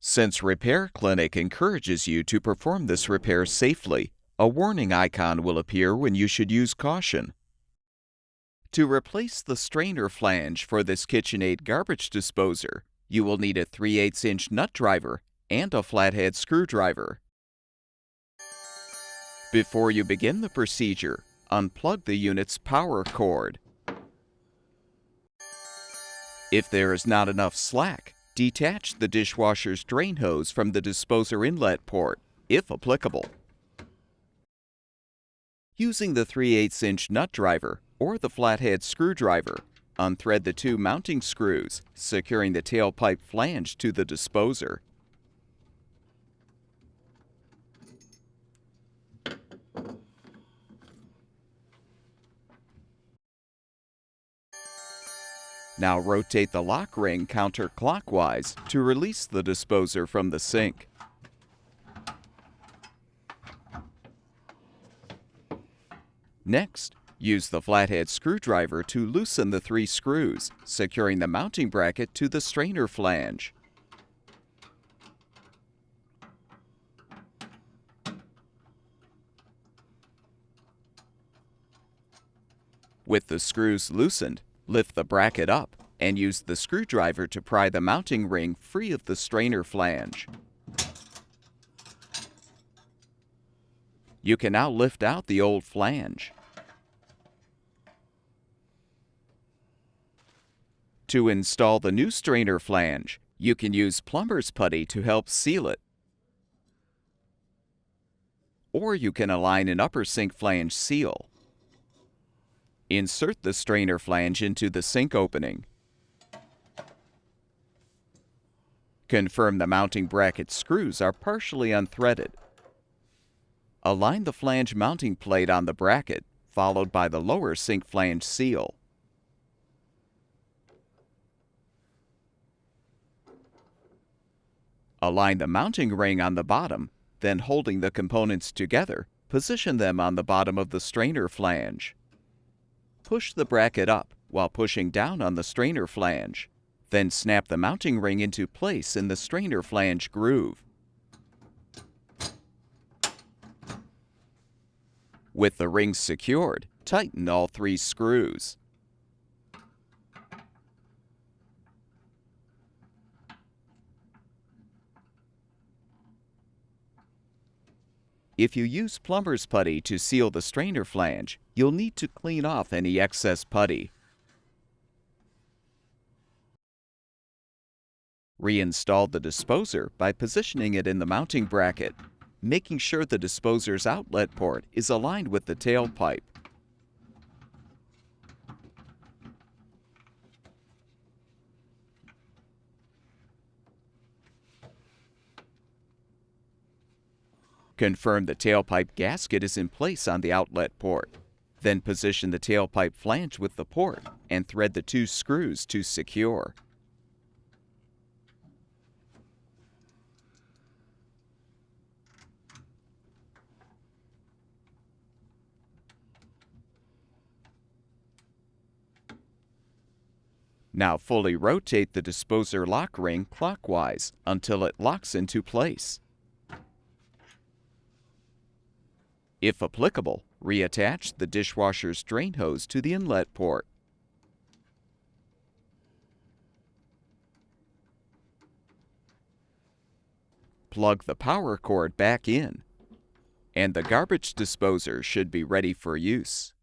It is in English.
Since Repair Clinic encourages you to perform this repair safely, a warning icon will appear when you should use caution. To replace the strainer flange for this KitchenAid garbage disposer, you will need a 3/8" nut driver and a flathead screwdriver. Before you begin the procedure, unplug the unit's power cord. If there is not enough slack, detach the dishwasher's drain hose from the disposer inlet port, if applicable. Using the 3/8" nut driver or the flathead screwdriver, unthread the two mounting screws, securing the tailpipe flange to the disposer. Now rotate the lock ring counterclockwise to release the disposer from the sink. Next, use the flathead screwdriver to loosen the 3 screws, securing the mounting bracket to the strainer flange. With the screws loosened, lift the bracket up and use the screwdriver to pry the mounting ring free of the strainer flange. You can now lift out the old flange. To install the new strainer flange, you can use plumber's putty to help seal it. Or you can align an upper sink flange seal. Insert the strainer flange into the sink opening. Confirm the mounting bracket screws are partially unthreaded. Align the flange mounting plate on the bracket, followed by the lower sink flange seal. Align the mounting ring on the bottom, then holding the components together, position them on the bottom of the strainer flange. Push the bracket up while pushing down on the strainer flange. Then snap the mounting ring into place in the strainer flange groove. With the rings secured, tighten all 3 screws. If you use plumber's putty to seal the strainer flange, you'll need to clean off any excess putty. Reinstall the disposer by positioning it in the mounting bracket, making sure the disposer's outlet port is aligned with the tailpipe. Confirm the tailpipe gasket is in place on the outlet port. Then position the tailpipe flange with the port and thread the 2 screws to secure. Now fully rotate the disposer lock ring clockwise until it locks into place. If applicable, reattach the dishwasher's drain hose to the inlet port. Plug the power cord back in, and the garbage disposer should be ready for use.